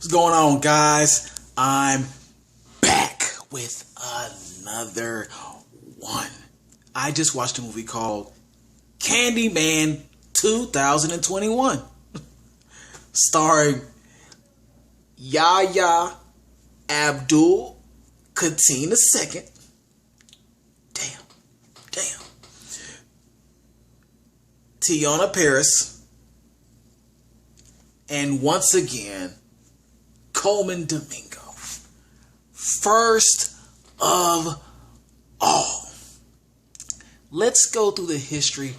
What's going on, guys? I'm back with another one. I just watched a movie called Candyman 2021, starring Yahya Abdul Mateen II. Damn. Tiana Paris. And once again, Coleman Domingo. First of all, let's go through the history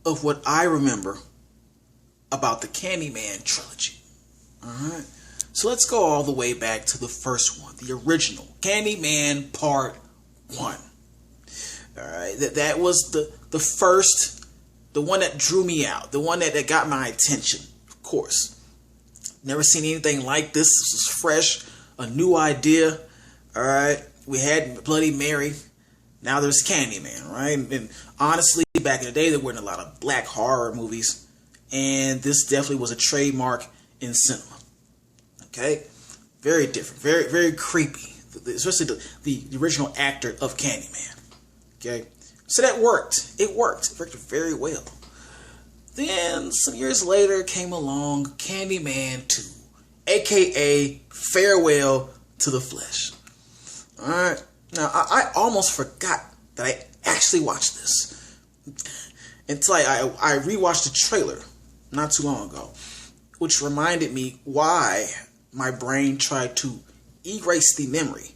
of what I remember about the Candyman trilogy. Alright? So let's go all the way back to the first one, the original, Candyman Part 1. Alright, that was the first, the one that drew me out, the one that got my attention, of course. Never seen anything like this. This was fresh, a new idea. Alright, we had Bloody Mary. Now there's Candyman, right? And honestly, back in the day, there weren't a lot of black horror movies. And this definitely was a trademark in cinema. Okay? Very different. Very, very creepy. Especially the original actor of Candyman. Okay? So that worked. It worked. It worked very well. Then, some years later, came along Candyman 2. A.K.A. Farewell to the Flesh. Alright? Now, I almost forgot that I actually watched this. Until I rewatched the trailer not too long ago. Which reminded me why my brain tried to erase the memory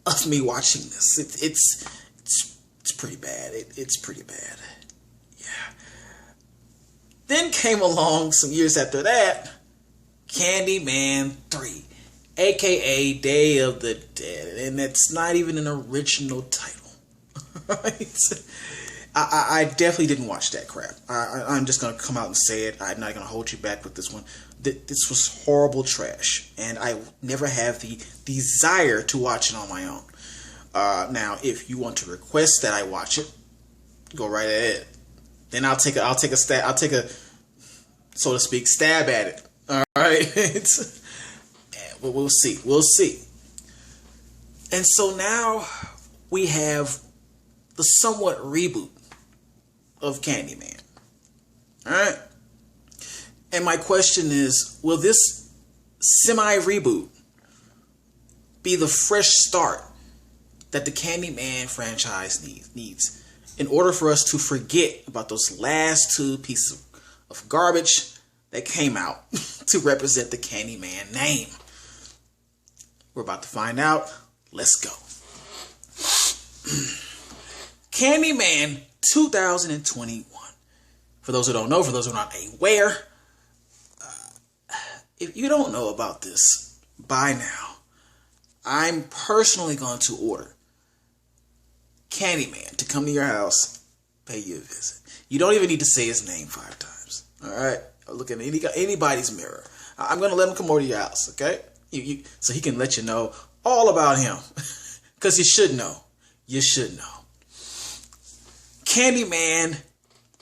of me watching this. It's pretty bad. It's pretty bad. Yeah. Then came along some years after that, Candyman 3. A.K.A. Day of the Dead. And it's not even an original title. Right? I definitely didn't watch that crap. I'm just going to come out and say it. I'm not going to hold you back with this one. This was horrible trash. And I never have the desire to watch it on my own. Now, if you want to request that I watch it, go right ahead. Then I'll take a so to speak stab at it. All right. But we'll see. And so now we have the somewhat reboot of Candyman. All right. And my question is, will this semi-reboot be the fresh start that the Candyman franchise needs in order for us to forget about those last two pieces of garbage that came out to represent the Candyman name? We're about to find out. Let's go. Candyman 2021. For those who don't know, for those who are not aware, if you don't know about this by now, I'm personally going to order Candyman to come to your house, pay you a visit. You don't even need to say his name 5 times. All right? Look at anybody's mirror. I'm going to let him come over to your house, okay? So he can let you know all about him. Because you should know. You should know. Candyman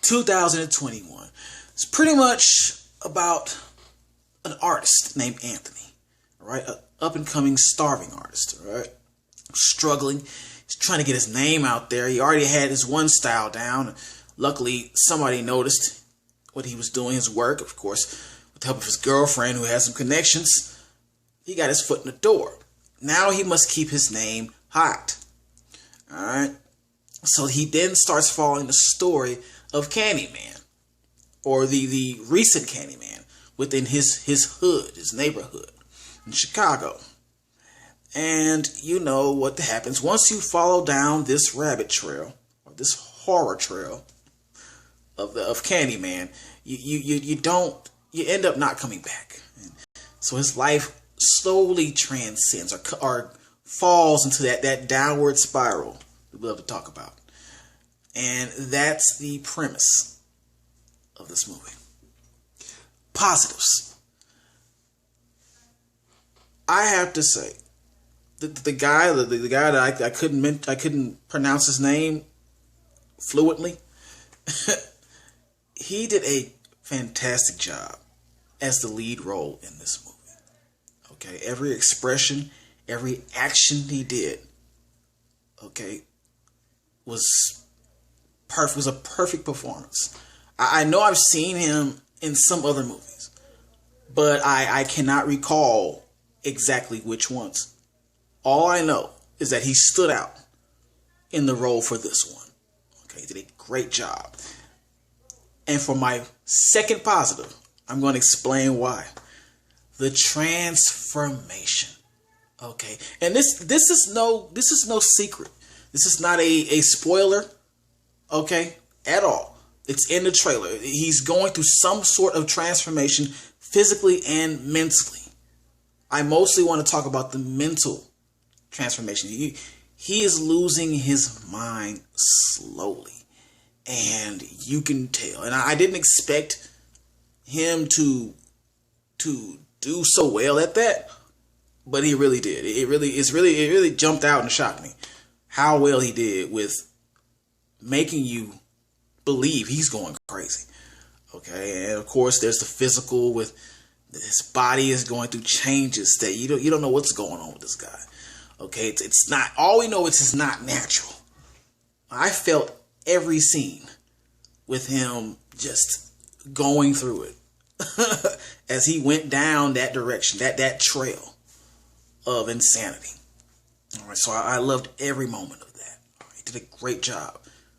2021. It's pretty much about an artist named Anthony. All right? An up-and-coming starving artist. All right? Struggling. He's trying to get his name out there. He already had his one style down. Luckily, somebody noticed what he was doing, his work, of course, with the help of his girlfriend who has some connections. He got his foot in the door. Now he must keep his name hot. Alright? So he then starts following the story of Candyman. Or the recent Candyman within his hood, his neighborhood in Chicago. And you know what happens. Once you follow down this rabbit trail, or this horror trail of Candyman, you end up not coming back. So his life slowly transcends or falls into that downward spiral we love to talk about. And that's the premise of this movie. Positives. I have to say, the guy that I couldn't pronounce his name fluently. He did a fantastic job as the lead role in this movie. Okay, every expression, every action he did, okay, was perfect. Was a perfect performance. I know I've seen him in some other movies, but I cannot recall exactly which ones. All I know is that he stood out in the role for this one. Okay, he did a great job. And for my second positive, I'm going to explain why. The transformation. Okay, and this is no secret. This is not a spoiler. Okay, at all. It's in the trailer. He's going through some sort of transformation, physically and mentally. I mostly want to talk about the mental transformation. He is losing his mind slowly, and you can tell. And I didn't expect him to do so well at that, but he really did. It really jumped out and shocked me how well he did with making you believe he's going crazy. Okay, and of course there's the physical with his body is going through changes that you don't know what's going on with this guy. Okay, it's not, all we know is it's not natural. I felt every scene with him just going through it as he went down that direction, that trail of insanity. All right, so I loved every moment of that. All right, he did a great job.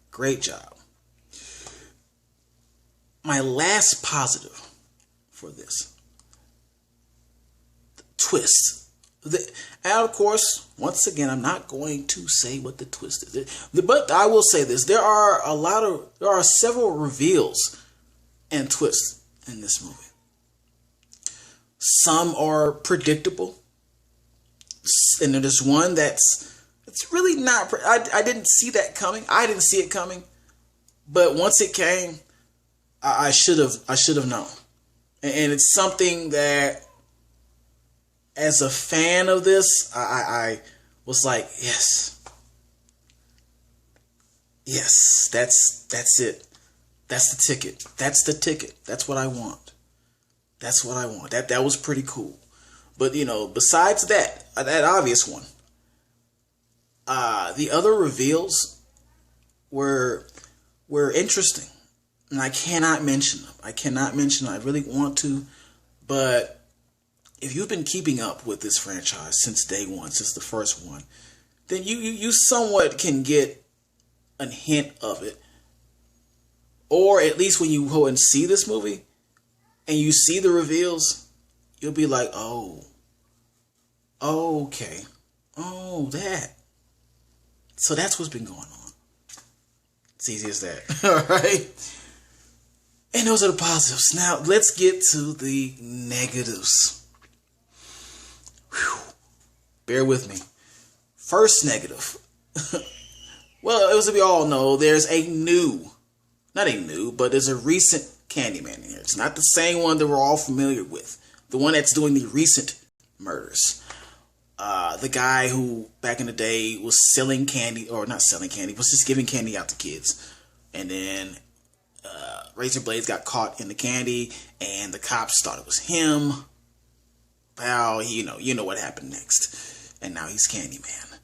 Great job. My last positive for this. The twist. And of course, once again, I'm not going to say what the twist is. But I will say this. There are several reveals and twists in this movie. Some are predictable. And there's one it's really not. I didn't see that coming. I didn't see it coming. But once it came, I should have known. And it's something that, as a fan of this, I was like, yes, that's it. That's the ticket. That's the ticket. That's what I want. That's what I want. That was pretty cool. But besides that obvious one, the other reveals were interesting, and I cannot mention them. I really want to, but if you've been keeping up with this franchise since day one, since the first one, then you somewhat can get a hint of it. Or at least when you go and see this movie and you see the reveals, you'll be like, oh, okay. Oh, that. So that's what's been going on. It's easy as that. All right. And those are the positives. Now let's get to the negatives. Whew. Bear with me. First negative. Well, as we all know, there's there's a recent Candyman in here. It's not the same one that we're all familiar with. The one that's doing the recent murders. The guy who back in the day was selling candy, or not selling candy, was just giving candy out to kids. And then razor blades got caught in the candy, and the cops thought it was him. Well, you know what happened next, and now he's Candyman.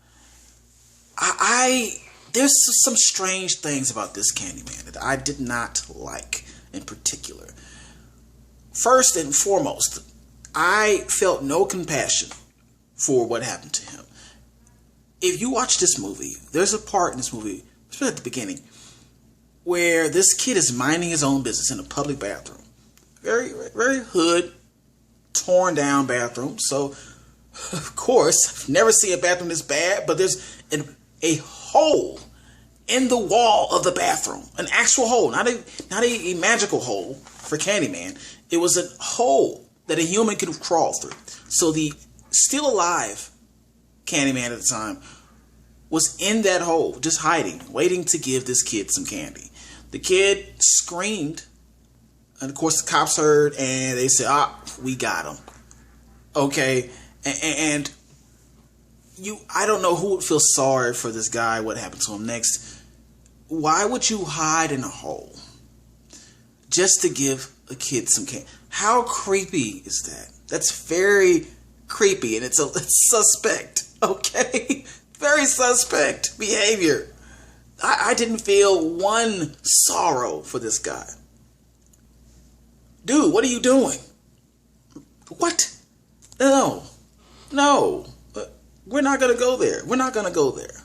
There's some strange things about this Candyman that I did not like in particular. First and foremost, I felt no compassion for what happened to him. If you watch this movie, there's a part in this movie, especially at the beginning, where this kid is minding his own business in a public bathroom. Very, very hood, torn down bathroom. So, of course, I've never seen a bathroom this bad, but there's a hole in the wall of the bathroom. An actual hole, not a magical hole for Candyman. It was a hole that a human could have crawled through. So the still alive Candyman at the time was in that hole, just hiding, waiting to give this kid some candy. The kid screamed, and of course the cops heard, and they said, we got him. Okay, and I don't know who would feel sorry for this guy, what happened to him next. Why would you hide in a hole just to give a kid some candy? How creepy is that? That's very, creepy, and it's suspect. Okay, very suspect behavior. I didn't feel one sorrow for this guy. Dude, what are you doing? What? No. We're not gonna go there. We're not gonna go there.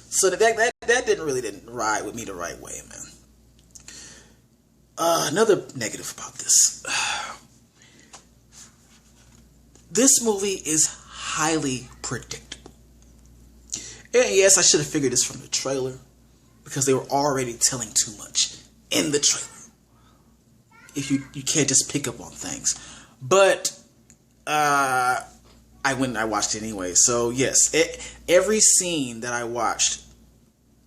So that didn't ride with me the right way, man. Another negative about this. This movie is highly predictable. And yes, I should have figured this from the trailer, because they were already telling too much in the trailer. If you can't just pick up on things. But I went and I watched it anyway. So yes, every scene that I watched,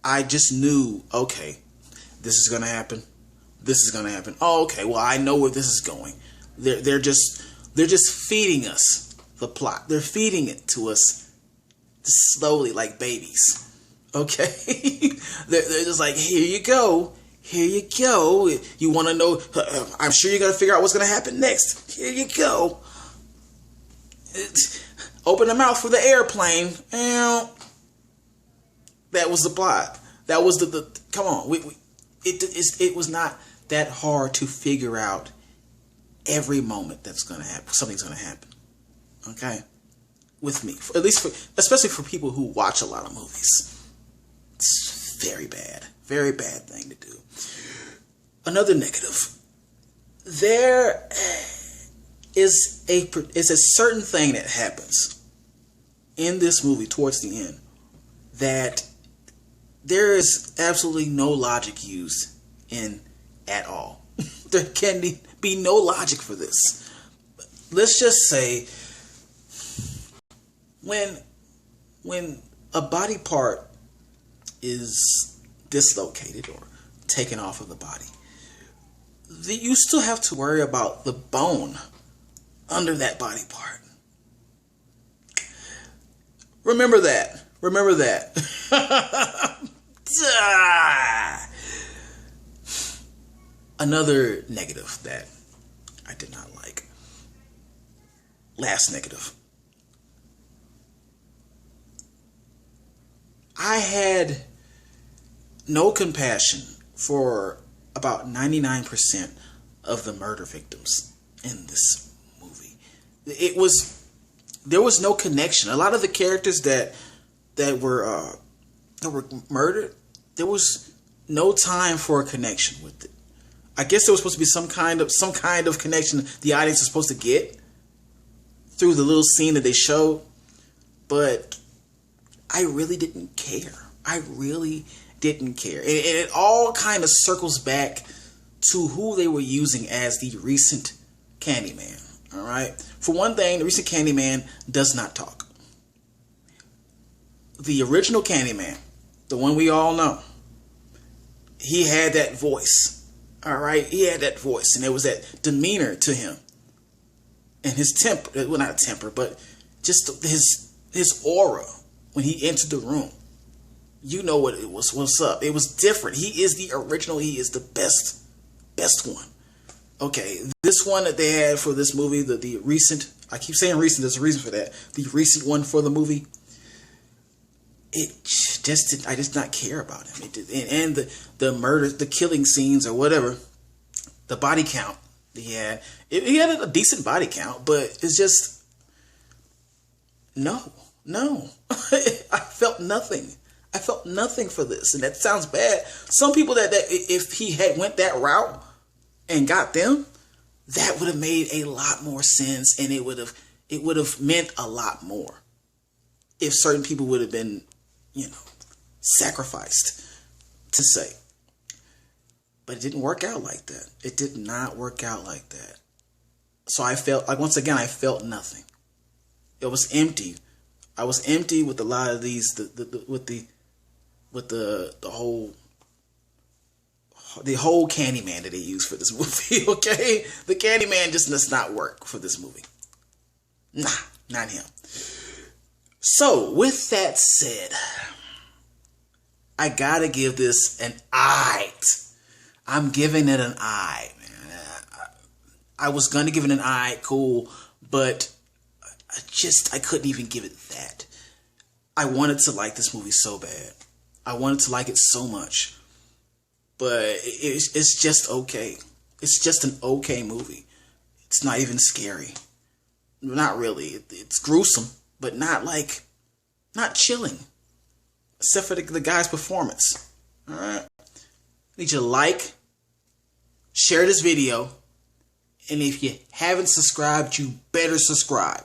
I just knew, okay, this is gonna happen. This is gonna happen. Oh, okay. Well, I know where this is going. They're just feeding us the plot. They're feeding it to us slowly, like babies. Okay, they're just like, here you go. Here you go. You want to know? I'm sure you're gonna figure out what's gonna happen next. Here you go. Open the mouth for the airplane. That was the plot. That was the come on. It was not that hard to figure out every moment that's gonna happen. Something's gonna happen. Okay, with me, especially for people who watch a lot of movies. It's very bad thing to do. Another negative. There is a certain thing that happens in this movie towards the end that there is absolutely no logic used in at all. There can be no logic for this. Let's just say when a body part is dislocated or taken off of the body, you still have to worry about the bone under that body part. Remember that. Another negative that I did not like. Last negative. I had no compassion for about 99% of the murder victims in this movie. There was no connection. A lot of the characters that were murdered, there was no time for a connection with it. I guess there was supposed to be some kind of connection the audience is supposed to get through the little scene that they showed, but I really didn't care. And it all kind of circles back to who they were using as the recent Candyman. All right. For one thing, the recent Candyman does not talk. The original Candyman, the one we all know, he had that voice. All right. He had that voice, and there was that demeanor to him, and his temper. Well, not temper, but just his aura when he entered the room. You know what it was. What's up? It was different. He is the original. He is the best one. Okay, this one that they had for this movie, the recent. I keep saying recent. There's a reason for that. The recent one for the movie. It just did. I just not care about him. It did, and the murder, the killing scenes or whatever, the body count he had. He had a decent body count, but it's just no. I felt nothing. I felt nothing for this, and that sounds bad. Some people that if he had went that route and got them, that would have made a lot more sense, and it would have meant a lot more if certain people would have been, sacrificed to say. But it didn't work out like that. It did not work out like that. So I felt like, once again, I felt nothing. It was empty. I was empty with a lot of these, with the whole Candyman that they used for this movie. Okay, the Candyman just does not work for this movie. Nah, not him. So with that said, I gotta give this an I. I'm giving it an I, man. I was gonna give it an I, cool, but I couldn't even give it that. I wanted to like this movie so bad. I wanted to like it so much. But it's just okay. It's just an okay movie. It's not even scary. Not really. It's gruesome, but not chilling. Except for the guy's performance. Alright? Need you to like, share this video, and if you haven't subscribed, you better subscribe.